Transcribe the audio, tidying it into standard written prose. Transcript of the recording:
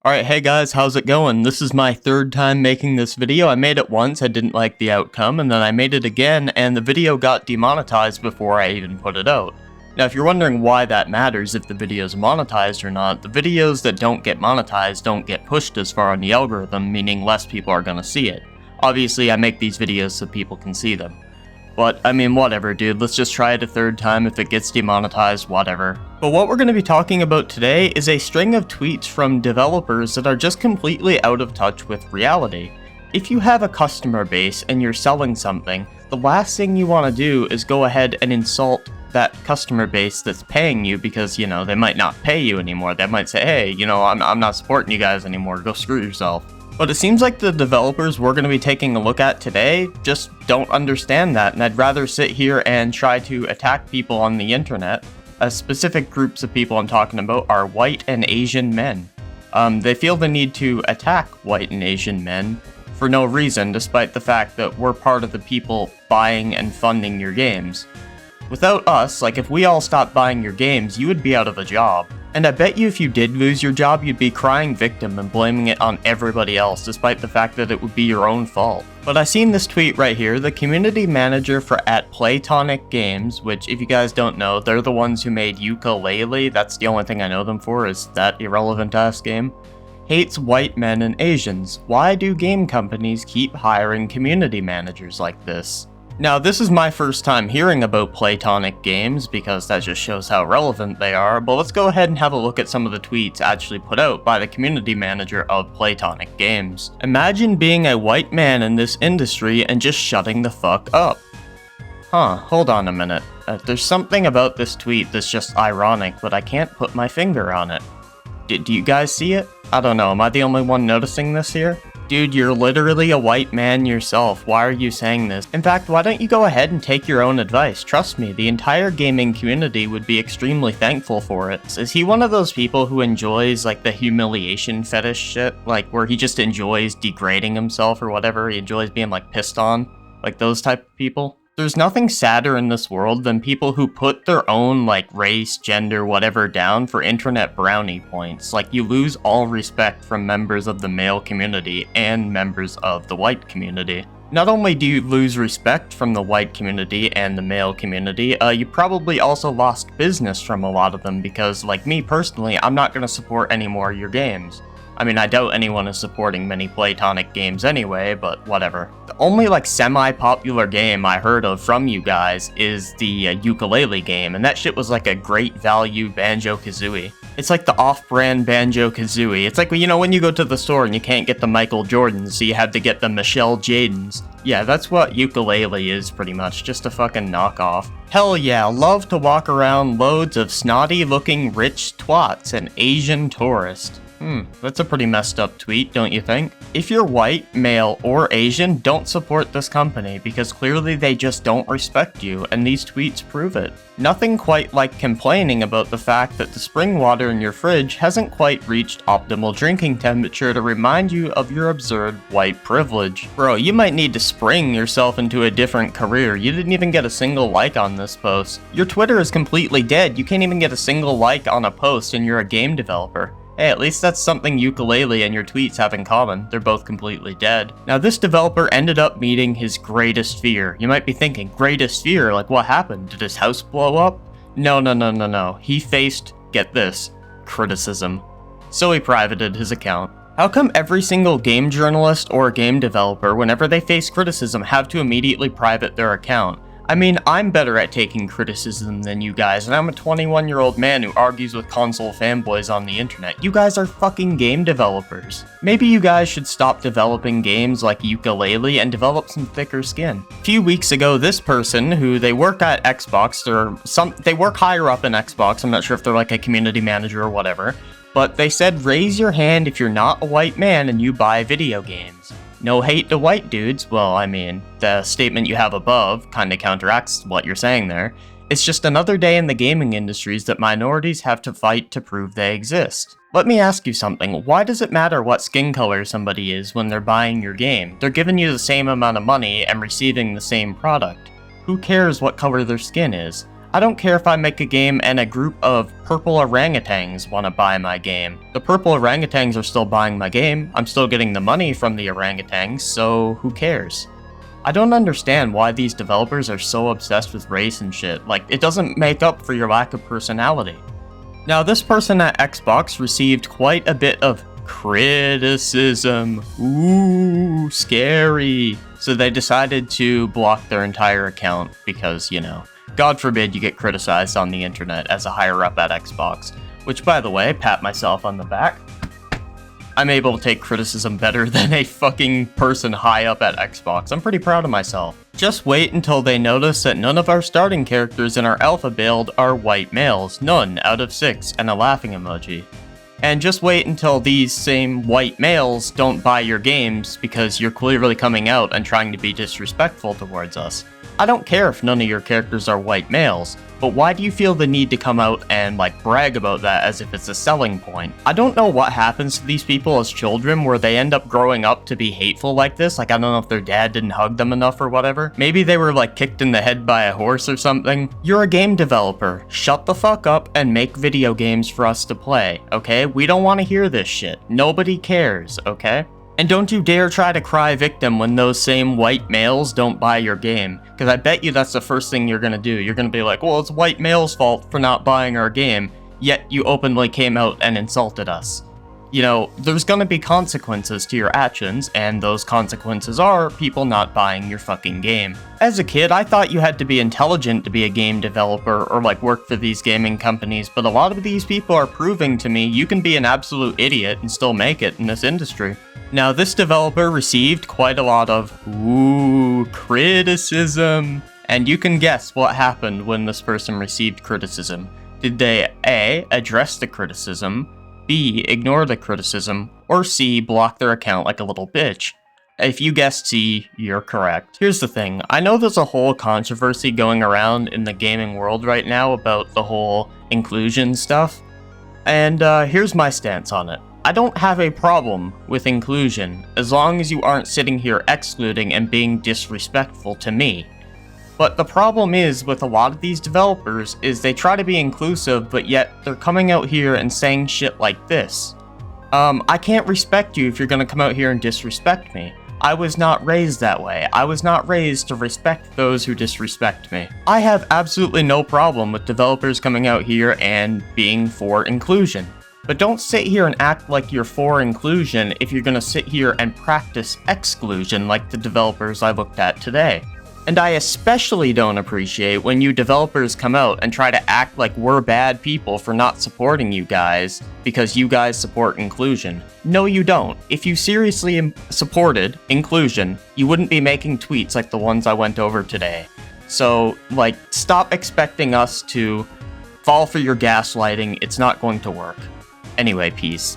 Alright, hey guys, how's it going? This is my third time making this video. I made it once, I didn't like the outcome, and then I made it again, and the video got demonetized before I even put it out. Now, if you're wondering why that matters, if the video is monetized or not, the videos that don't get monetized don't get pushed as far on the algorithm, meaning less people are gonna see it. Obviously, I make these videos so people can see them. But, I mean, whatever, dude. Let's just try it a third time. If it gets demonetized, whatever. But what we're going to be talking about today is a string of tweets from developers that are just completely out of touch with reality. If you have a customer base and you're selling something, the last thing you want to do is go ahead and insult that customer base that's paying you because, you know, they might not pay you anymore. They might say, hey, you know, I'm not supporting you guys anymore. Go screw yourself. But it seems like the developers we're going to be taking a look at today just don't understand that, and I'd rather sit here and try to attack people on the internet. Specific groups of people I'm talking about are white and Asian men. They feel the need to attack white and Asian men for no reason, despite the fact that we're part of the people buying and funding your games. Without us, like if we all stopped buying your games, you would be out of a job. And I bet you if you did lose your job, you'd be crying victim and blaming it on everybody else, despite the fact that it would be your own fault. But I seen this tweet right here. The community manager for @Playtonic Games, which if you guys don't know, they're the ones who made Yooka-Laylee. That's the only thing I know them for, is that irrelevant ass game. Hates white men and Asians. Why do game companies keep hiring community managers like this? Now, this is my first time hearing about Playtonic Games, because that just shows how relevant they are, but let's go ahead and have a look at some of the tweets actually put out by the community manager of Playtonic Games. Imagine being a white man in this industry and just shutting the fuck up. Hold on a minute. There's something about this tweet that's just ironic, but I can't put my finger on it. Do you guys see it? I don't know, am I the only one noticing this here? Dude, you're literally a white man yourself. Why are you saying this? In fact, why don't you go ahead and take your own advice? Trust me, the entire gaming community would be extremely thankful for it. Is he one of those people who enjoys, like, the humiliation fetish shit? Like, where he just enjoys degrading himself or whatever? He enjoys being, like, pissed on? Like, those type of people? There's nothing sadder in this world than people who put their own, like, race, gender, whatever down for internet brownie points. Like, you lose all respect from members of the male community and members of the white community. Not only do you lose respect from the white community and the male community, you probably also lost business from a lot of them because, like me personally, I'm not going to support any more of your games. I mean, I doubt anyone is supporting many Playtonic games anyway, but whatever. The only, like, semi-popular game I heard of from you guys is the Yooka-Laylee game, and that shit was like a great value Banjo-Kazooie. It's like the off-brand Banjo-Kazooie. It's like, you know, when you go to the store and you can't get the Michael Jordans, so you have to get the Michelle Jadens. Yeah, that's what Yooka-Laylee is pretty much, just a fucking knockoff. Hell yeah, love to walk around loads of snotty-looking rich twats and Asian tourists. That's a pretty messed up tweet, don't you think? If you're white, male, or Asian, don't support this company because clearly they just don't respect you, and these tweets prove it. Nothing quite like complaining about the fact that the spring water in your fridge hasn't quite reached optimal drinking temperature to remind you of your absurd white privilege. Bro, you might need to spring yourself into a different career. You didn't even get a single like on this post. Your Twitter is completely dead. You can't even get a single like on a post and you're a game developer. Hey, at least that's something Yooka-Laylee and your tweets have in common. They're both completely dead. Now, this developer ended up meeting his greatest fear. You might be thinking, greatest fear? Like, what happened? Did his house blow up? No. He faced, get this, criticism. So he privated his account. How come every single game journalist or game developer, whenever they face criticism, have to immediately private their account? I mean, I'm better at taking criticism than you guys, and I'm a 21-year-old man who argues with console fanboys on the internet. You guys are fucking game developers. Maybe you guys should stop developing games like Yooka-Laylee and develop some thicker skin. A few weeks ago, this person, who they work at Xbox, they work higher up in Xbox, I'm not sure if they're like a community manager or whatever, but they said, raise your hand if you're not a white man and you buy video games. No hate to white dudes. Well, I mean, the statement you have above kinda counteracts what you're saying there. It's just another day in the gaming industries that minorities have to fight to prove they exist. Let me ask you something. Why does it matter what skin color somebody is when they're buying your game? They're giving you the same amount of money and receiving the same product. Who cares what color their skin is? I don't care if I make a game and a group of purple orangutans want to buy my game. The purple orangutans are still buying my game, I'm still getting the money from the orangutans, so who cares? I don't understand why these developers are so obsessed with race and shit. Like, it doesn't make up for your lack of personality. Now, this person at Xbox received quite a bit of criticism. Ooh, scary. So they decided to block their entire account because, you know, God forbid you get criticized on the internet as a higher up at Xbox. Which, by the way, pat myself on the back. I'm able to take criticism better than a fucking person high up at Xbox. I'm pretty proud of myself. Just wait until they notice that none of our starting characters in our alpha build are white males. None out of 6, and a laughing emoji. And just wait until these same white males don't buy your games because you're clearly coming out and trying to be disrespectful towards us. I don't care if none of your characters are white males, but why do you feel the need to come out and like brag about that as if it's a selling point? I don't know what happens to these people as children where they end up growing up to be hateful like this. Like, I don't know if their dad didn't hug them enough or whatever. Maybe they were like kicked in the head by a horse or something. You're a game developer. Shut the fuck up and make video games for us to play, okay? We don't want to hear this shit. Nobody cares, okay? And don't you dare try to cry victim when those same white males don't buy your game, because I bet you that's the first thing you're gonna do. You're gonna be like, well, it's white males' fault for not buying our game, yet you openly came out and insulted us. You know, there's gonna be consequences to your actions, and those consequences are people not buying your fucking game. As a kid, I thought you had to be intelligent to be a game developer or like work for these gaming companies, but a lot of these people are proving to me you can be an absolute idiot and still make it in this industry. Now, this developer received quite a lot of, criticism. And you can guess what happened when this person received criticism. Did they A, address the criticism, B, ignore the criticism, or C, block their account like a little bitch? If you guessed C, you're correct. Here's the thing, I know there's a whole controversy going around in the gaming world right now about the whole inclusion stuff, and here's my stance on it. I don't have a problem with inclusion, as long as you aren't sitting here excluding and being disrespectful to me. But the problem is with a lot of these developers is they try to be inclusive, but yet they're coming out here and saying shit like this. I can't respect you if you're gonna come out here and disrespect me. I was not raised that way. I was not raised to respect those who disrespect me. I have absolutely no problem with developers coming out here and being for inclusion. But don't sit here and act like you're for inclusion if you're gonna sit here and practice exclusion like the developers I looked at today. And I especially don't appreciate when you developers come out and try to act like we're bad people for not supporting you guys because you guys support inclusion. No, you don't. If you seriously supported inclusion, you wouldn't be making tweets like the ones I went over today. So, like, stop expecting us to fall for your gaslighting. It's not going to work. Anyway, peace.